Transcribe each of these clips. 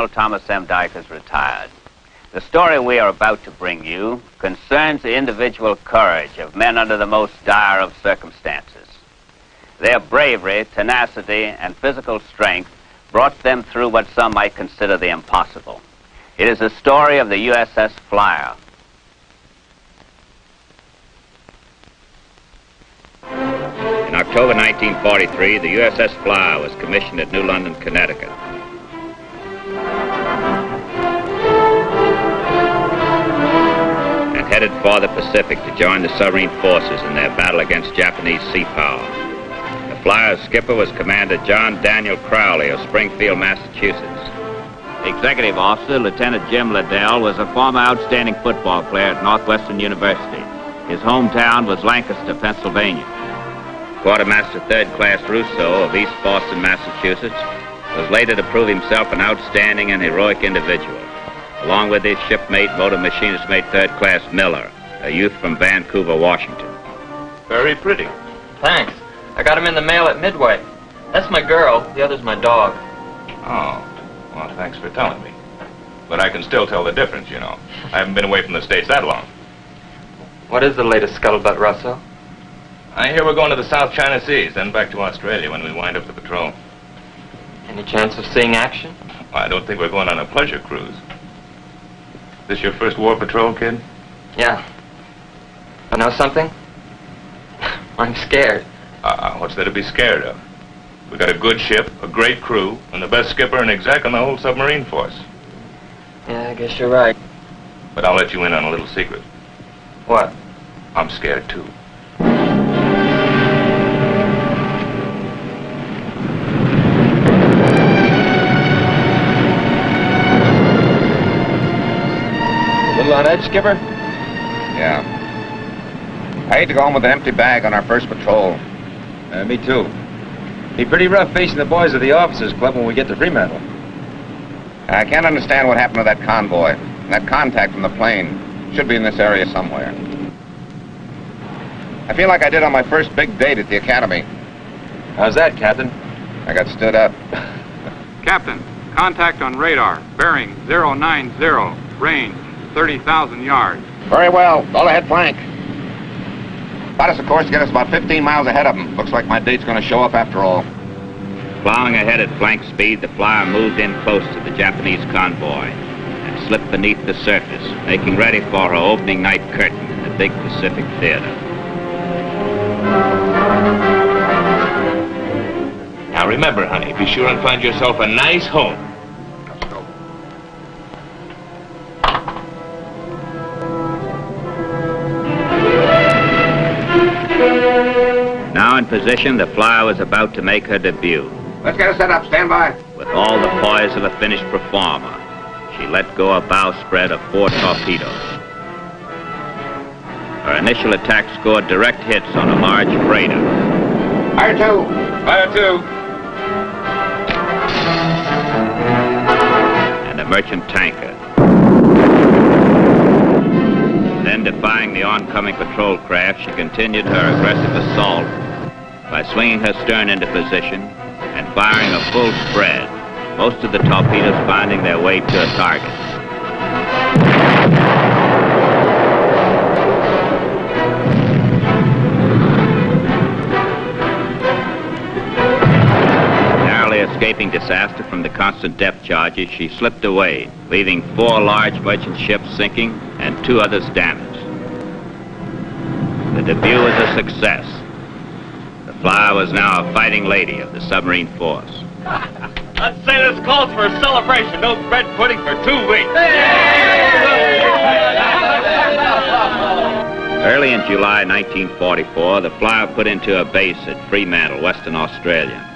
Admiral Thomas M. Dyke is retired. The story we are about to bring you concerns the individual courage of men under the most dire of circumstances. Their bravery, tenacity, and physical strength brought them through what some might consider the impossible. It is the story of the USS Flyer. In October 1943, the USS Flyer was commissioned at New London, Connecticut. And headed for the Pacific to join the submarine forces in their battle against Japanese sea power. The Flyer's skipper was Commander John Daniel Crowley of Springfield, Massachusetts. The executive officer, Lieutenant Jim Liddell, was a former outstanding football player at Northwestern University. His hometown was Lancaster, Pennsylvania. Quartermaster Third Class Russo of East Boston, Massachusetts, was later to prove himself an outstanding and heroic individual, along with his shipmate, motor machinist mate Third Class Miller, a youth from Vancouver, Washington. Very pretty. Thanks. I got him in the mail at Midway. That's my girl, the other's my dog. Oh, well, thanks for telling me. But I can still tell the difference, you know. I haven't been away from the States that long. What is the latest scuttlebutt, Russo? I hear we're going to the South China Seas, then back to Australia when we wind up the patrol. Any chance of seeing action? I don't think we're going on a pleasure cruise. This your first war patrol, kid? Yeah. I know something? I'm scared. What's there to be scared of? We got a good ship, a great crew, and the best skipper and exec on the whole submarine force. Yeah, I guess you're right. But I'll let you in on a little secret. What? I'm scared, too. A little on edge, Skipper? Yeah. I hate to go home with an empty bag on our first patrol. Me too. Be pretty rough facing the boys of the officers' club when we get to Fremantle. I can't understand what happened to that convoy. That contact from the plane should be in this area somewhere. I feel like I did on my first big date at the academy. How's that, Captain? I got stood up. Captain, contact on radar. Bearing 090. Range 30,000 yards. Very well. All ahead, flank. About us a course to get us about 15 miles ahead of them. Looks like my date's going to show up after all. Plowing ahead at flank speed, the Flyer moved in close to the Japanese convoy and slipped beneath the surface, making ready for her opening night curtain in the big Pacific Theater. Now remember, honey, be sure and find yourself a nice home. Now in position, the Flyer was about to make her debut. Let's get her set up. Stand by. With all the poise of a finished performer, she let go a bowsprit of 4 torpedoes. Her initial attack scored direct hits on a large freighter. Fire 2. Fire 2. And a merchant tanker. Then, defying the oncoming patrol craft, she continued her aggressive assault by swinging her stern into position and firing a full spread, most of the torpedoes finding their way to a target. Narrowly escaping disaster from the constant depth charges, she slipped away, leaving 4 large merchant ships sinking and 2 others damaged. The debut was a success. The Flyer was now a fighting lady of the submarine force. I'd say this calls for a celebration. No bread pudding for 2 weeks. Early in July 1944, the Flyer put into a base at Fremantle, Western Australia.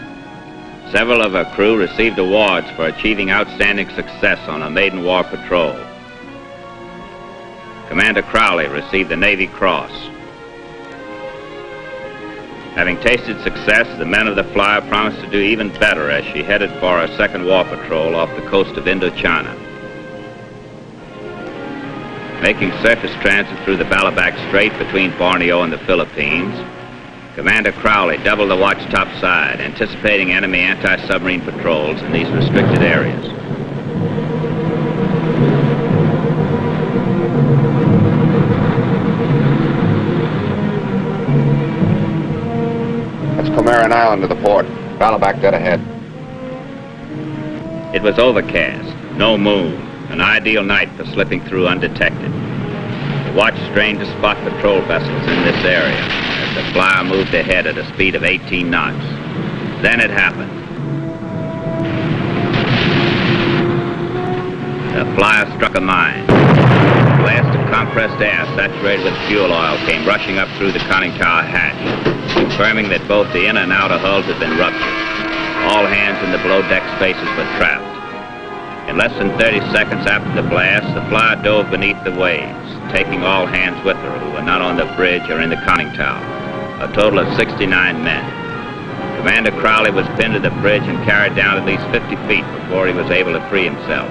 Several of her crew received awards for achieving outstanding success on a maiden war patrol. Commander Crowley received the Navy Cross. Having tasted success, the men of the Flyer promised to do even better as she headed for her second war patrol off the coast of Indochina. Making surface transit through the Balabac Strait between Borneo and the Philippines, Commander Crowley doubled the watch topside, anticipating enemy anti-submarine patrols in these restricted areas. out into the port. Battle back dead ahead. It was overcast, no moon, an ideal night for slipping through undetected. The watch strained to spot patrol vessels in this area as the Flyer moved ahead at a speed of 18 knots. Then it happened. The Flyer struck a mine. A blast of compressed air saturated with fuel oil came rushing up through the conning tower hatch, confirming that both the inner and outer hulls had been ruptured. All hands in the below-deck spaces were trapped. In less than 30 seconds after the blast, the Flyer dove beneath the waves, taking all hands with her who were not on the bridge or in the conning tower, a total of 69 men. Commander Crowley was pinned to the bridge and carried down at least 50 feet before he was able to free himself.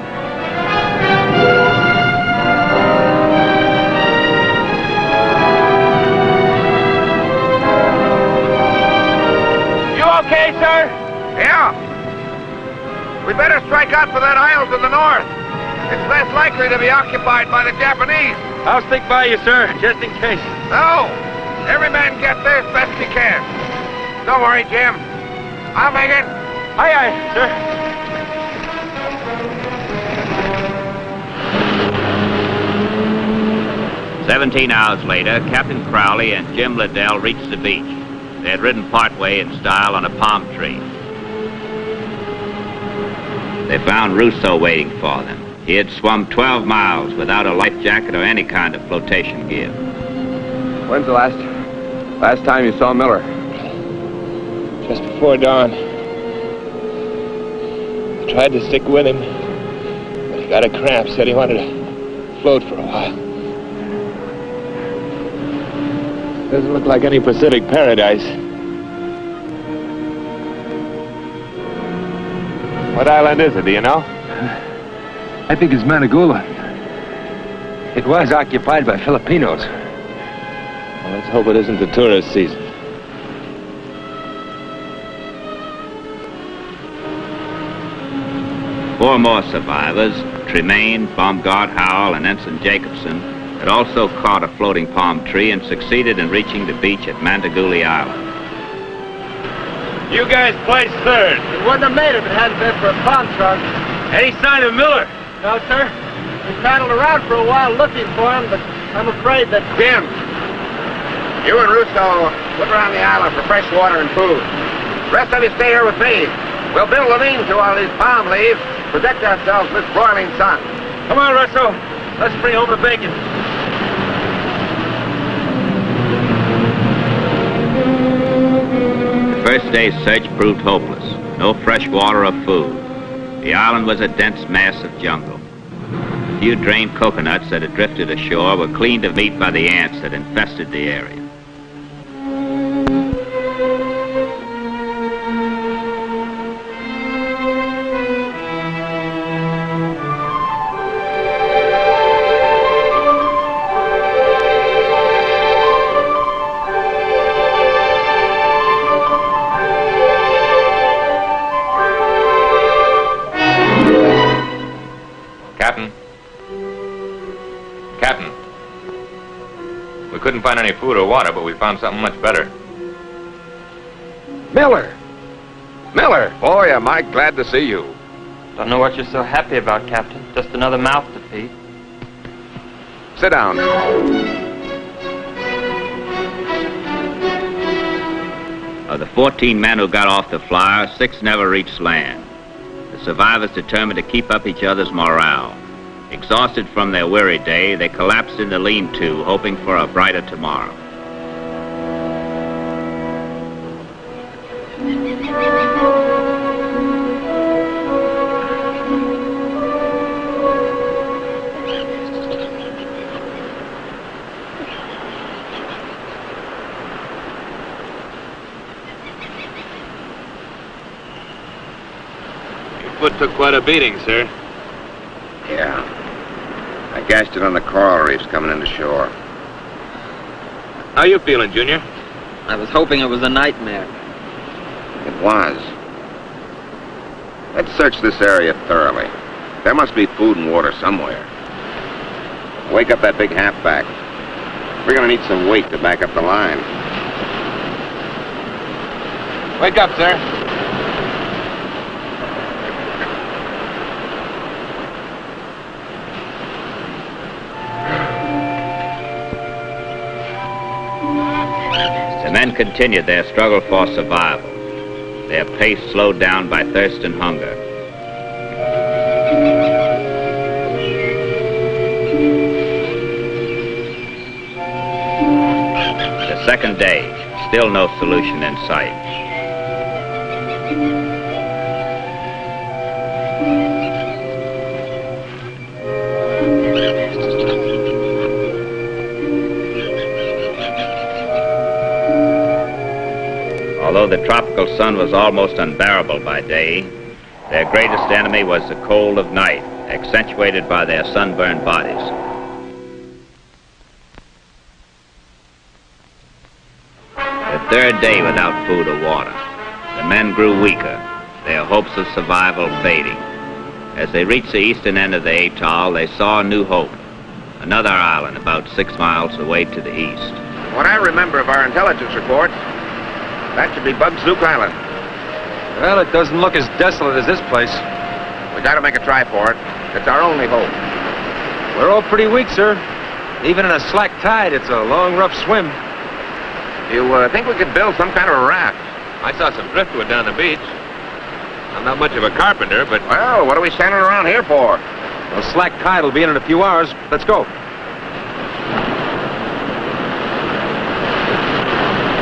You okay, sir? Yeah. We better strike out for that isle to the north. It's less likely to be occupied by the Japanese. I'll stick by you, sir, just in case. No. Every man gets there as best he can. Don't worry, Jim. I'll make it. Aye, aye, sir. "17 hours later, Captain Crowley and Jim Liddell reached the beach. They had ridden partway in style on a palm tree. They found Rousseau waiting for them. He had swum 12 miles without a life jacket or any kind of flotation gear. When's the last time you saw Miller? Just before dawn. I tried to stick with him, but he got a cramp, said he wanted to float for a while. Doesn't look like any Pacific paradise. What island is it, do you know? I think it's Managula. It was occupied by Filipinos. Well, let's hope it isn't the tourist season. Four more survivors, Tremaine, Baumgart, Howell, and Ensign Jacobson, had also caught a floating palm tree and succeeded in reaching the beach at Mandaguli Island. You guys placed third. It wouldn't have made it if it hadn't been for a palm trunk. Any sign of Miller? No, sir. We paddled around for a while looking for him, but I'm afraid that... Jim, you and Russo look around the island for fresh water and food. The rest of you stay here with me. We'll build a lean-to on these palm leaves, protect ourselves from this broiling sun. Come on, Russo. Let's bring home the bacon. The first day's search proved hopeless. No fresh water or food. The island was a dense mass of jungle. A few drained coconuts that had drifted ashore were cleaned of meat by the ants that infested the area. Couldn't find any food or water, but we found something much better. Miller! Miller! Boy, am I glad to see you. Don't know what you're so happy about, Captain. Just another mouth to feed. Sit down. Of the 14 men who got off the Flyer, 6 never reached land. The survivors determined to keep up each other's morale. Exhausted from their weary day, they collapsed in the lean-to, hoping for a brighter tomorrow. Your foot took quite a beating, sir. Yeah. I gashed it on the coral reefs coming into shore. How you feeling, Junior? I was hoping it was a nightmare. It was. Let's search this area thoroughly. There must be food and water somewhere. Wake up that big halfback. We're gonna need some weight to back up the line. Wake up, sir. The men continued their struggle for survival, their pace slowed down by thirst and hunger. The second day, still no solution in sight. Although the tropical sun was almost unbearable by day, their greatest enemy was the cold of night, accentuated by their sunburned bodies. The third day without food or water, the men grew weaker, their hopes of survival fading. As they reached the eastern end of the atoll, they saw a new hope, another island about 6 miles away to the east. What I remember of our intelligence reports, that should be Bugzook Island. Well, it doesn't look as desolate as this place. We gotta make a try for it. It's our only hope. We're all pretty weak, sir. Even in a slack tide, it's a long, rough swim. You think we could build some kind of a raft? I saw some driftwood down the beach. I'm not much of a carpenter, but... Well, what are we standing around here for? Well, slack tide will be in a few hours. Let's go.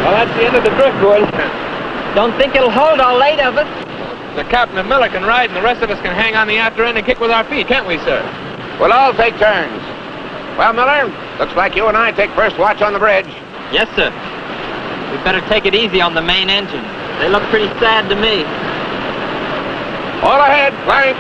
Well, that's the end of the driftwood. Don't think it'll hold all 8 of us. The captain and Miller can ride, and the rest of us can hang on the after end and kick with our feet, can't we, sir? We'll all take turns. Well, Miller, looks like you and I take first watch on the bridge. Yes, sir. We better take it easy on the main engine. They look pretty sad to me. All ahead, flank.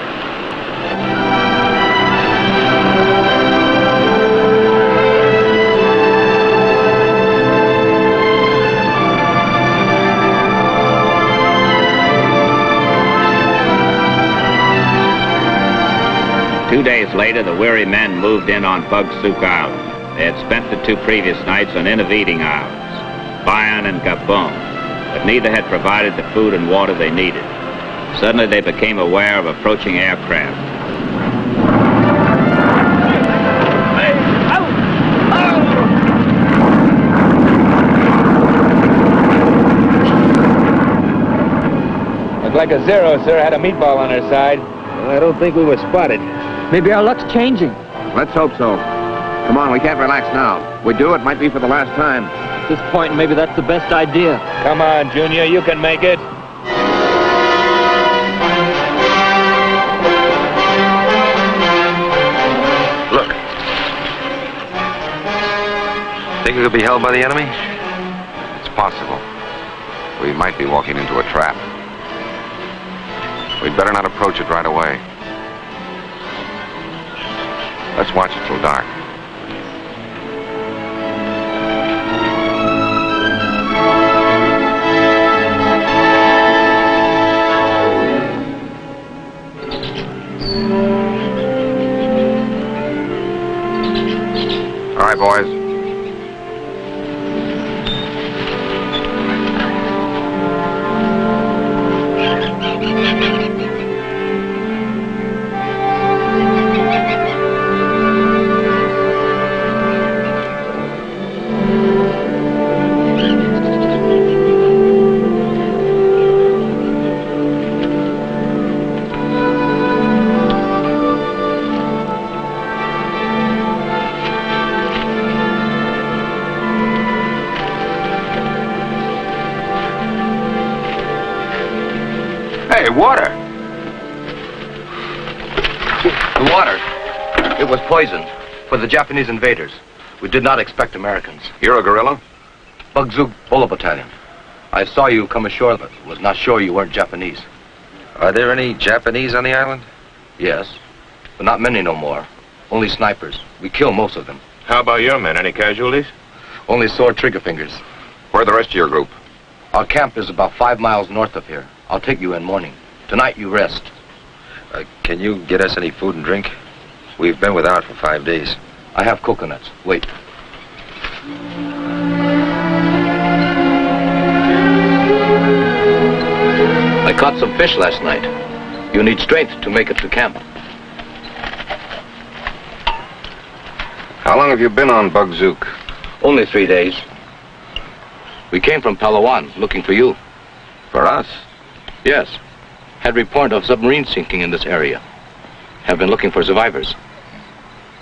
2 days later, the weary men moved in on Bugzook Island. They had spent the 2 previous nights on intervening islands, Bayan and Gabon, but neither had provided the food and water they needed. Suddenly, they became aware of approaching aircraft. Looked like a Zero, sir. Had a meatball on her side. Well, I don't think we were spotted. Maybe our luck's changing. Let's hope so. Come on, we can't relax now. If we do, it might be for the last time. At this point, maybe that's the best idea. Come on, Junior. You can make it. Look. Think we could be held by the enemy? It's possible. We might be walking into a trap. We'd better not approach it right away. Let's watch it till dark. All right, boys. Hey, water. The water. It was poisoned for the Japanese invaders. We did not expect Americans. You're a guerrilla? Bugzook Bolo Battalion. I saw you come ashore, but was not sure you weren't Japanese. Are there any Japanese on the island? Yes, but not many no more. Only snipers. We kill most of them. How about your men? Any casualties? Only sore trigger fingers. Where are the rest of your group? Our camp is about 5 miles north of here. I'll take you in morning. Tonight you rest. Can you get us any food and drink? We've been without for 5 days. I have coconuts. Wait. caught some fish last night. You need strength to make it to camp. How long have you been on Bug Zook? Only 3 days. We came from Palawan looking for you. For us? Yes. Had report of submarine sinking in this area. Have been looking for survivors.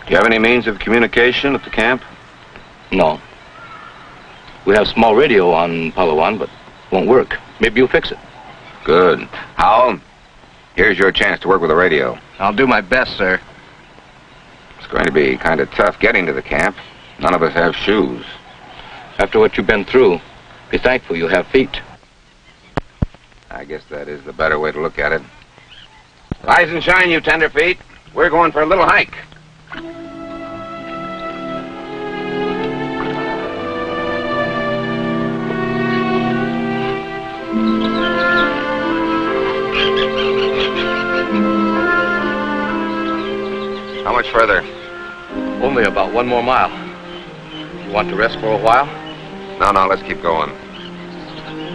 Do you have any means of communication at the camp? No. We have small radio on Palawan, but won't work. Maybe you'll fix it. Good. Howell, here's your chance to work with the radio. I'll do my best, sir. It's going to be kind of tough getting to the camp. None of us have shoes. After what you've been through, be thankful you have feet. I guess that is the better way to look at it. Rise and shine, you tenderfeet. We're going for a little hike. How much further? Only about 1 more mile. You want to rest for a while? No, let's keep going.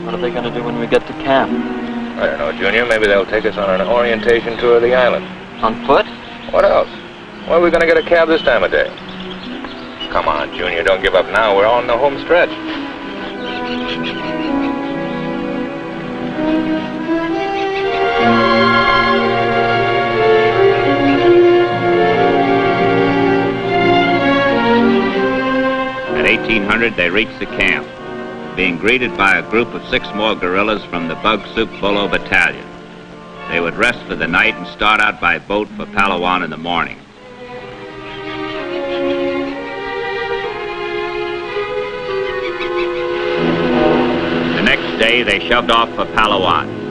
What are they going to do when we get to camp? I don't know, Junior. Maybe they'll take us on an orientation tour of the island. On foot? What else? Where are we going to get a cab this time of day? Come on, Junior. Don't give up now. We're on the home stretch. At 1800, they reached the camp, being greeted by a group of 6 more guerrillas from the Bug Zook Bolo Battalion. They would rest for the night and start out by boat for Palawan in the morning. The next day, they shoved off for Palawan.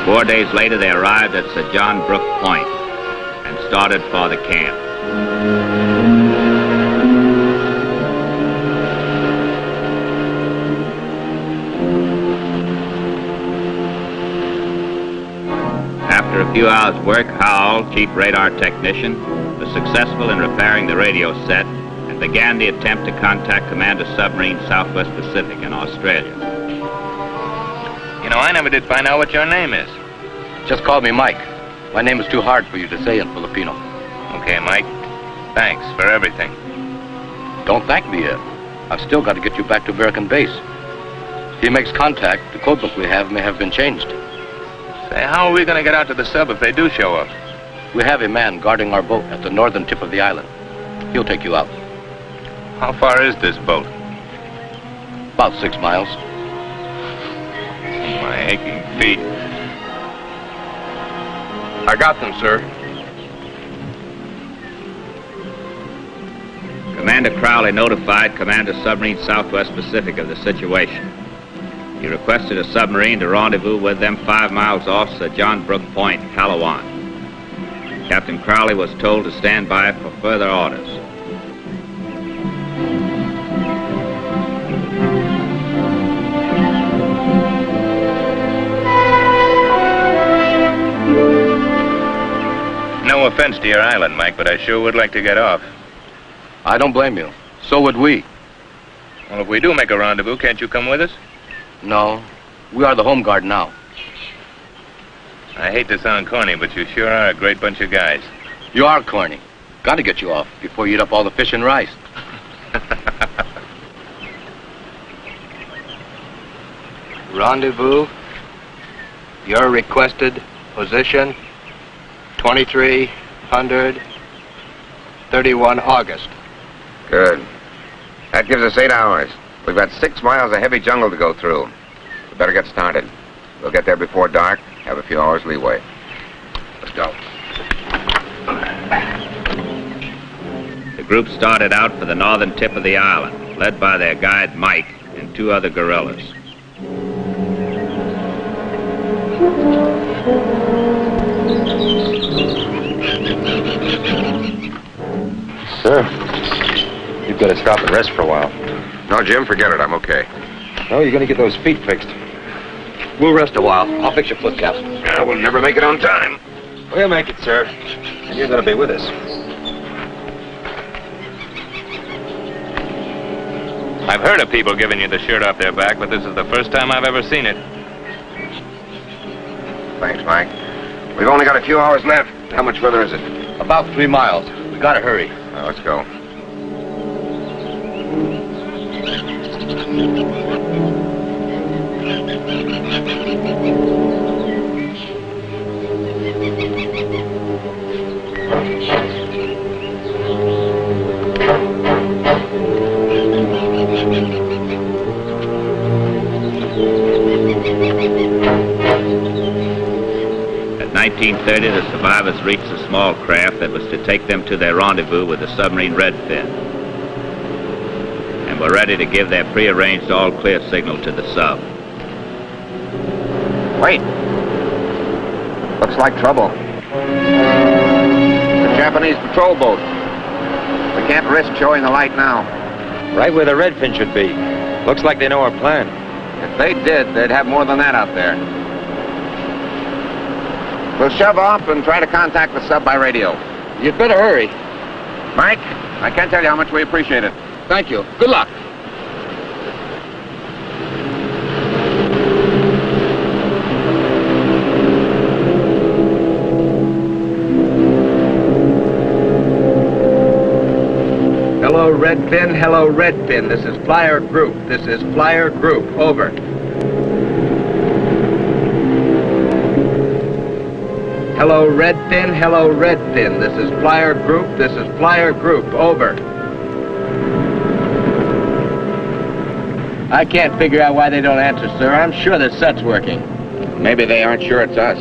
Four days later, they arrived at Sir John Brook Point and started for the camp. After a few hours' work, Howell, chief radar technician, was successful in repairing the radio set and began the attempt to contact Commander Submarine Southwest Pacific in Australia. You know, I never did find out what your name is. Just call me Mike. My name is too hard for you to say in Filipino. Okay, Mike. Thanks for everything. Don't thank me yet. I've still got to get you back to American base. If he makes contact, the code book we have may have been changed. Say, how are we going to get out to the sub if they do show up? We have a man guarding our boat at the northern tip of the island. He'll take you out. How far is this boat? About 6 miles. My aching feet. I got them, sir. Commander Crowley notified Commander Submarine Southwest Pacific of the situation. He requested a submarine to rendezvous with them 5 miles off Sir John Brook Point, Palawan. Captain Crowley was told to stand by for further orders. No offense to your island, Mike, but I sure would like to get off. I don't blame you. So would we. Well, if we do make a rendezvous, can't you come with us? No. We are the home guard now. I hate to sound corny, but you sure are a great bunch of guys. You are corny. Got to get you off before you eat up all the fish and rice. Rendezvous. Your requested position. 2300, 31 August. Good. That gives us 8 hours. We've got 6 miles of heavy jungle to go through. We better get started. We'll get there before dark, have a few hours leeway. Let's go. The group started out for the northern tip of the island, led by their guide Mike and 2 other guerrillas. Sir, you've got to stop and rest for a while. No, Jim, forget it. I'm okay. No, you're going to get those feet fixed. We'll rest a while. I'll fix your foot caps. Yeah, we'll never make it on time. We'll make it, sir. And you're going to be with us. I've heard of people giving you the shirt off their back, but this is the first time I've ever seen it. Thanks, Mike. We've only got a few hours left. How much further is it? About 3 miles. We gotta hurry. Let's go. At 1930, the survivors reached a small craft that was to take them to their rendezvous with the submarine Redfin, and were ready to give their prearranged all-clear signal to the sub. Wait. Looks like trouble. The Japanese patrol boat. We can't risk showing the light now. Right where the Redfin should be. Looks like they know our plan. If they did, they'd have more than that out there. We'll shove off and try to contact the sub by radio. You'd better hurry. Mike, I can't tell you how much we appreciate it. Thank you. Good luck. Hello, Redfin. Hello, Redfin. This is Flyer Group. This is Flyer Group. Over. Hello, Redfin. Hello, Redfin. This is Flyer Group. This is Flyer Group. Over. I can't figure out why they don't answer, sir. I'm sure the set's working. Maybe they aren't sure it's us.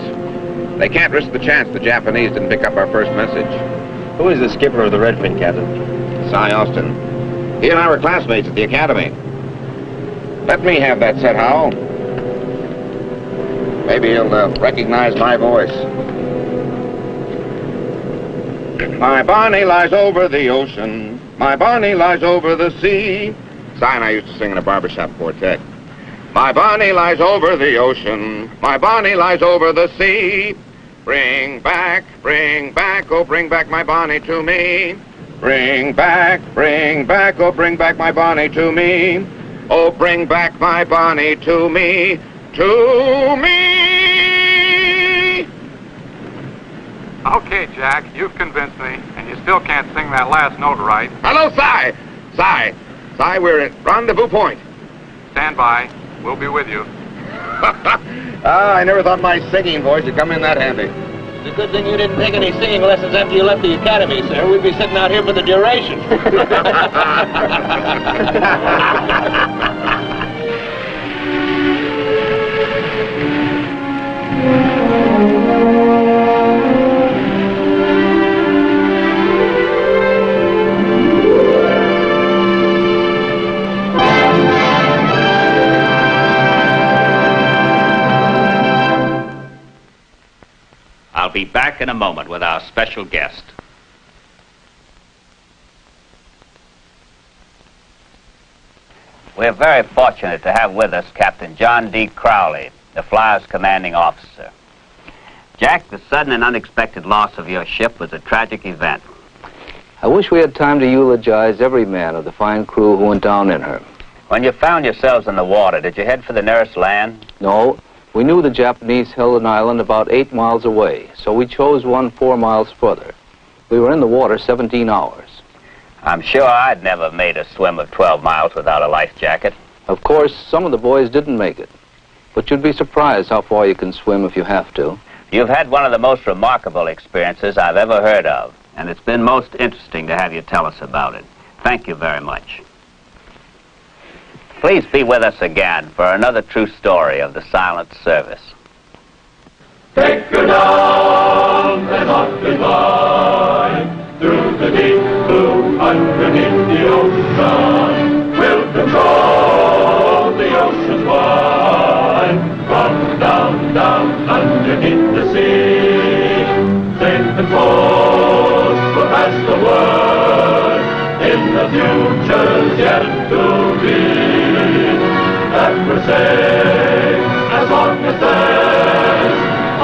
They can't risk the chance the Japanese didn't pick up our first message. Who is the skipper of the Redfin, Captain? Cy Austin. He and I were classmates at the academy. Let me have that set, Howell. Maybe he'll recognize my voice. My Bonnie lies over the ocean. My Bonnie lies over the sea. Cy and I used to sing in a barbershop quartet. My Bonnie lies over the ocean. My Bonnie lies over the sea. Bring back, oh, bring back my Bonnie to me. Bring back, oh, bring back my Bonnie to me. Oh, bring back my Bonnie to me, to me. Okay, Jack, you've convinced me, and you still can't sing that last note right. Hello, Cy. Cy, we're at rendezvous point. Stand by. We'll be with you. I never thought my singing voice would come in that handy. It's a good thing you didn't take any singing lessons after you left the academy, sir. We'd be sitting out here for the duration. I'll be back in a moment with our special guest. We're very fortunate to have with us Captain John D. Crowley, the Flyer's commanding officer. Jack, the sudden and unexpected loss of your ship was a tragic event. I wish we had time to eulogize every man of the fine crew who went down in her. When you found yourselves in the water, did you head for the nearest land? No, we knew the Japanese held an island about 8 miles away, so we chose one 4 miles further. We were in the water 17 hours. I'm sure I'd never made a swim of 12 miles without a life jacket. Of course, some of the boys didn't make it, but you'd be surprised how far you can swim if you have to. You've had one of the most remarkable experiences I've ever heard of, and it's been most interesting to have you tell us about it. Thank you very much. Please be with us again for another true story of the silent service. Take her down and up and by, through the deep blue underneath the ocean. We'll control the ocean wide, from down, down underneath the sea. Safe and forth we'll pass the word in the future's yet to be. That we're safe as long as there's a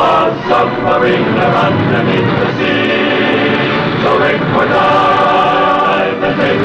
sun. submariner underneath the sea. So rig for dive and take